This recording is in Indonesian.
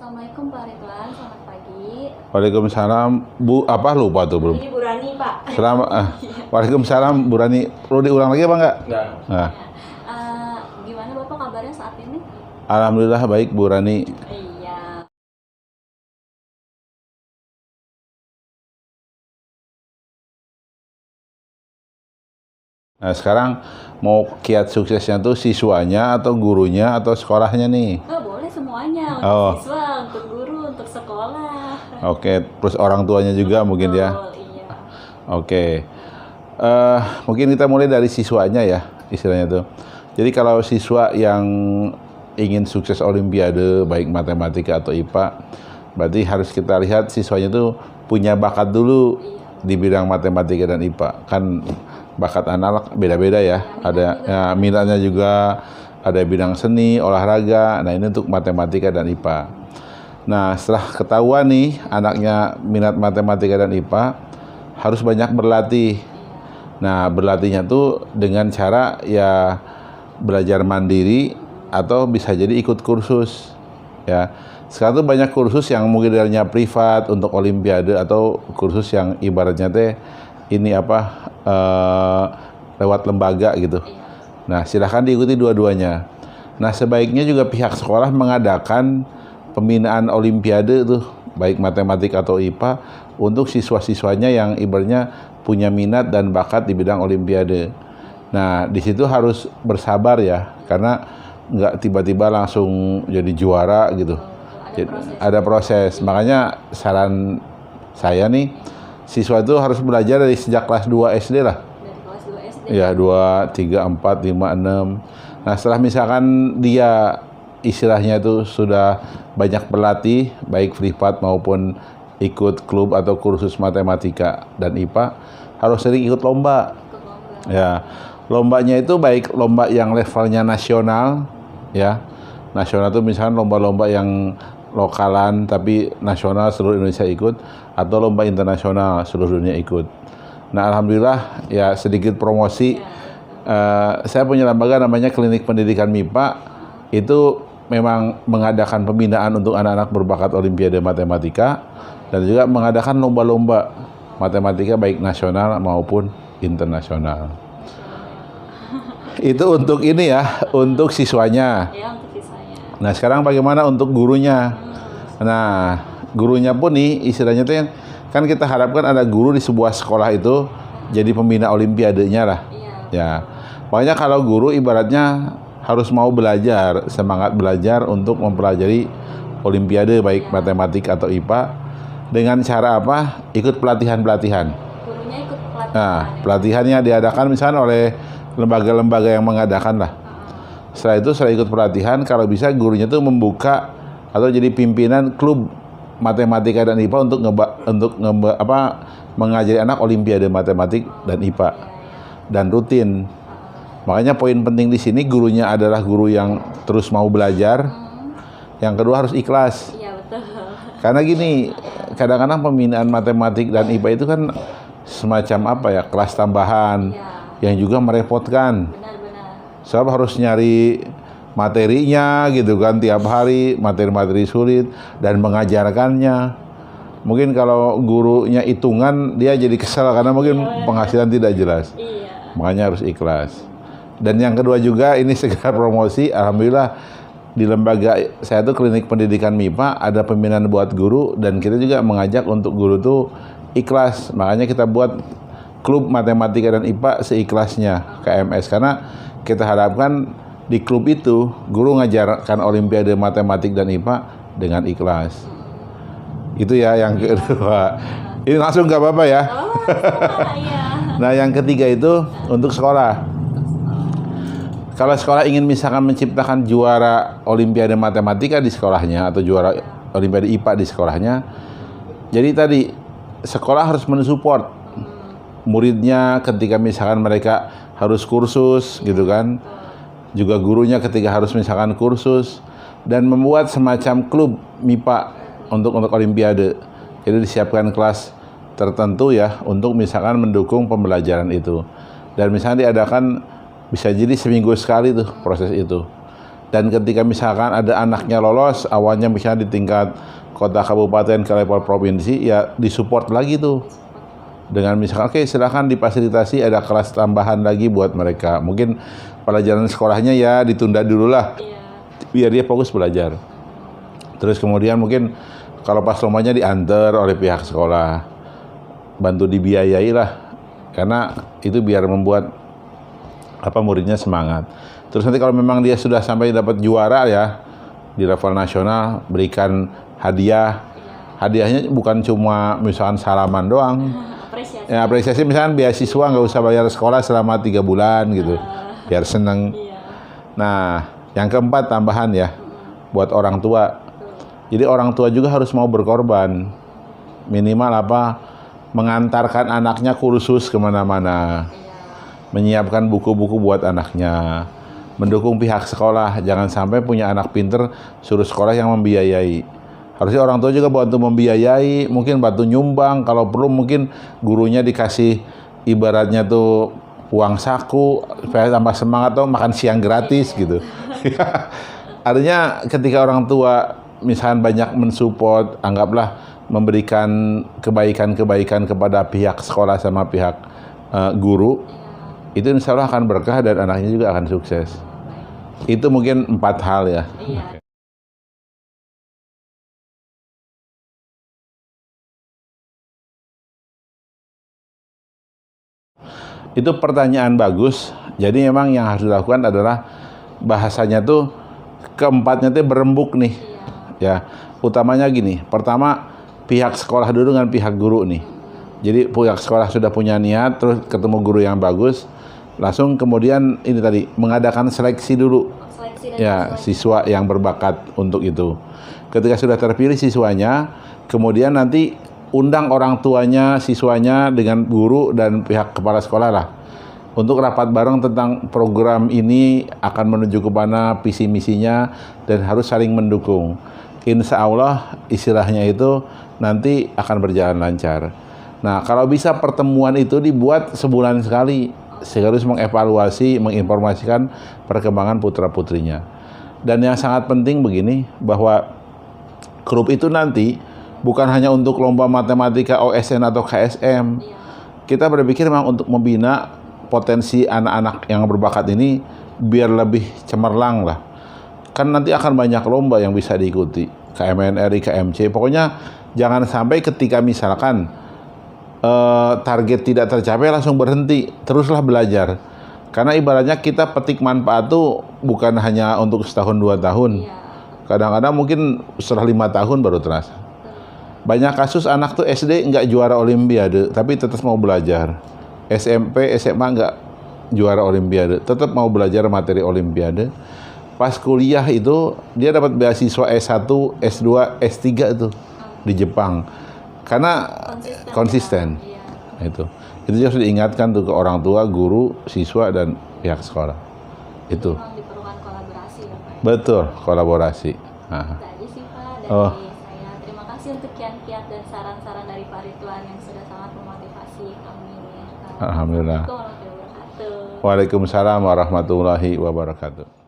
Assalamualaikum Pak Ridwan, selamat pagi. Waalaikumsalam. Bu, apa lupa tuh belum? Ini Bu Rani, Pak. Waalaikumsalam, Bu Rani. Perlu diulang lagi apa enggak? Enggak. Nah, Gimana Bapak kabarnya saat ini? alhamdulillah baik Bu Rani. Iya. Nah, sekarang mau kiat suksesnya tuh siswanya atau gurunya atau sekolahnya nih? Oh, boleh semuanya, untuk Oh. siswa, untuk guru, untuk sekolah. Oke, terus orang tuanya juga mungkin ya. Betul, iya. Oke. Mungkin kita mulai dari siswanya ya, istilahnya tuh. Jadi kalau siswa yang ingin sukses olimpiade baik matematika atau IPA, berarti harus kita lihat siswanya tuh punya bakat dulu di bidang matematika dan IPA. Kan bakat anak beda-beda ya. Ada ya, minatnya juga, ada bidang seni, olahraga. Nah, ini untuk matematika dan IPA. Nah, setelah ketahuan nih anaknya minat matematika dan IPA, harus banyak berlatih. Nah, berlatihnya tuh dengan cara ya belajar mandiri atau bisa jadi ikut kursus. Ya. Sekarang tuh banyak kursus yang mungkin darinya privat untuk olimpiade atau kursus yang ibaratnya teh ini apa lewat lembaga gitu. Nah, silahkan diikuti dua-duanya. Nah, sebaiknya juga pihak sekolah mengadakan pembinaan olimpiade tuh, baik matematik atau IPA, untuk siswa-siswanya yang ibaratnya punya minat dan bakat di bidang olimpiade. Nah, di situ harus bersabar ya, karena nggak tiba-tiba langsung jadi juara gitu. Ada proses. Makanya saran saya nih, siswa itu harus belajar dari sejak kelas 2 SD lah. Dari kelas 2 SD. Ya, 2, 3, 4, 5, 6. Nah, setelah misalkan dia istilahnya itu sudah banyak berlatih, baik privat maupun ikut klub atau kursus matematika dan IPA, harus sering ikut lomba. Ikut lomba. Ya, lombanya itu baik lomba yang levelnya nasional, ya. Nasional itu misalkan lomba-lomba yang lokalan tapi nasional seluruh Indonesia ikut, atau lomba internasional seluruh dunia ikut. Nah, alhamdulillah ya sedikit promosi. Saya punya lembaga namanya Klinik Pendidikan MIPA, itu memang mengadakan pembinaan untuk anak-anak berbakat olimpiade matematika dan juga mengadakan lomba-lomba matematika baik nasional maupun internasional. Itu untuk ini ya, untuk siswanya. Ya, untuk siswanya. Nah, sekarang bagaimana untuk gurunya? Nah, gurunya pun nih istilahnya tuh yang kan kita harapkan ada guru di sebuah sekolah itu jadi pembina olimpiadenya lah. Iya. Ya. Makanya kalau guru ibaratnya harus mau belajar, semangat belajar untuk mempelajari olimpiade baik matematik atau IPA dengan cara apa? Ikut pelatihan-pelatihan. Gurunya ikut pelatihan. Nah, pelatihannya diadakan misalnya oleh lembaga-lembaga yang mengadakan lah. Setelah itu, setelah ikut pelatihan, kalau bisa gurunya tuh membuka atau jadi pimpinan klub matematika dan IPA untuk mengajari anak olimpiade matematik dan IPA dan rutin. Makanya poin penting di sini gurunya adalah guru yang terus mau belajar. Yang kedua harus ikhlas. Iya, betul. Karena gini, kadang-kadang pembinaan matematik dan IPA itu kan semacam apa ya, kelas tambahan yang juga merepotkan. Benar-benar. Sebab harus nyari materinya gitu kan tiap hari, materi-materi sulit dan mengajarkannya. Mungkin kalau gurunya hitungan dia jadi kesal karena mungkin penghasilan tidak jelas. Iya. Makanya harus ikhlas. Dan yang kedua juga ini segera promosi, alhamdulillah di lembaga saya tuh Klinik Pendidikan MIPA ada pembinaan buat guru dan kita juga mengajak untuk guru tuh ikhlas. Makanya kita buat klub matematika dan IPA seikhlasnya, KMS, karena kita harapkan di klub itu guru ngajarkan olimpiade matematik dan IPA dengan ikhlas. Itu ya yang kedua. Ini langsung nggak apa-apa ya. Oh, iya. Nah, yang ketiga itu untuk sekolah. Kalau sekolah ingin misalkan menciptakan juara olimpiade matematika di sekolahnya atau juara olimpiade IPA di sekolahnya, jadi tadi sekolah harus mensupport muridnya ketika misalkan mereka harus kursus gitu kan, juga gurunya ketika harus misalkan kursus, dan membuat semacam klub MIPA untuk olimpiade. Jadi disiapkan kelas tertentu ya untuk misalkan mendukung pembelajaran itu, dan misalnya diadakan bisa jadi seminggu sekali tuh proses itu. Dan ketika misalkan ada anaknya lolos, awalnya misalnya di tingkat kota kabupaten ke level provinsi, ya disupport lagi tuh. Dengan misalkan, oke silahkan difasilitasi ada kelas tambahan lagi buat mereka. Mungkin pelajaran sekolahnya ya ditunda dulu lah, biar dia fokus belajar. Terus kemudian mungkin kalau pas lombanya diantar oleh pihak sekolah, bantu dibiayai lah. Karena itu biar membuat muridnya semangat. Terus nanti kalau memang dia sudah sampai dapat juara ya di level nasional, berikan hadiah. Hadiahnya bukan cuma misalkan salaman doang. Apresiasi. Ya apresiasi misalkan beasiswa nggak usah bayar sekolah selama 3 bulan gitu, biar seneng. Nah, yang keempat tambahan ya, buat orang tua. Jadi orang tua juga harus mau berkorban, minimal mengantarkan anaknya kursus kemana-mana, menyiapkan buku-buku buat anaknya, mendukung pihak sekolah. Jangan sampai punya anak pinter suruh sekolah yang membiayai. Harusnya orang tua juga bantu membiayai, mungkin bantu nyumbang, kalau perlu mungkin gurunya dikasih ibaratnya tuh uang saku supaya tambah semangat atau makan siang gratis gitu. Artinya ketika orang tua misalkan banyak mensupport, anggaplah memberikan kebaikan-kebaikan kepada pihak sekolah sama pihak guru, itu insya Allah akan berkah dan anaknya juga akan sukses. Itu mungkin 4 hal ya. Itu pertanyaan bagus. Jadi memang yang harus dilakukan adalah bahasanya tuh keempatnya tuh berembuk nih. Ya, utamanya gini. Pertama, pihak sekolah dulu dengan pihak guru nih. Jadi pihak sekolah sudah punya niat, terus ketemu guru yang bagus, langsung kemudian ini tadi mengadakan seleksi dulu. Ya, siswa yang berbakat untuk itu. Ketika sudah terpilih siswanya, kemudian nanti undang orang tuanya, siswanya dengan guru dan pihak kepala sekolah lah untuk rapat bareng tentang program ini akan menuju ke mana, visi misinya, dan harus saling mendukung. Insya Allah istilahnya itu nanti akan berjalan lancar. Nah, kalau bisa pertemuan itu dibuat sebulan sekali, sekaligus mengevaluasi, menginformasikan perkembangan putra-putrinya. Dan yang sangat penting begini, bahwa grup itu nanti bukan hanya untuk lomba matematika OSN atau KSM. Kita berpikir memang untuk membina potensi anak-anak yang berbakat ini biar lebih cemerlang lah. Kan nanti akan banyak lomba yang bisa diikuti, KMNRI, KMC. Pokoknya jangan sampai ketika misalkan target tidak tercapai langsung berhenti, teruslah belajar. Karena ibaratnya kita petik manfaat tuh bukan hanya untuk setahun 2 tahun. Kadang-kadang mungkin setelah 5 tahun baru terasa. Banyak kasus anak tuh SD nggak juara olimpiade, tapi tetap mau belajar. SMP, SMA nggak juara olimpiade, tetap mau belajar materi olimpiade. Pas kuliah itu, dia dapat beasiswa S1, S2, S3 itu di Jepang. Karena konsisten. Nah, itu harus diingatkan tuh ke orang tua, guru, siswa, dan pihak sekolah. Itu. Memang diperlukan kolaborasi ya Pak? Betul, kolaborasi. Nah. Itu aja sih Pak dari saya. Terima kasih untuk kiat-kiat dan saran-saran dari Pak Ridwan yang sudah sangat memotivasi kami. Alhamdulillah. Assalamualaikum warahmatullahi wabarakatuh. Waalaikumsalam warahmatullahi wabarakatuh.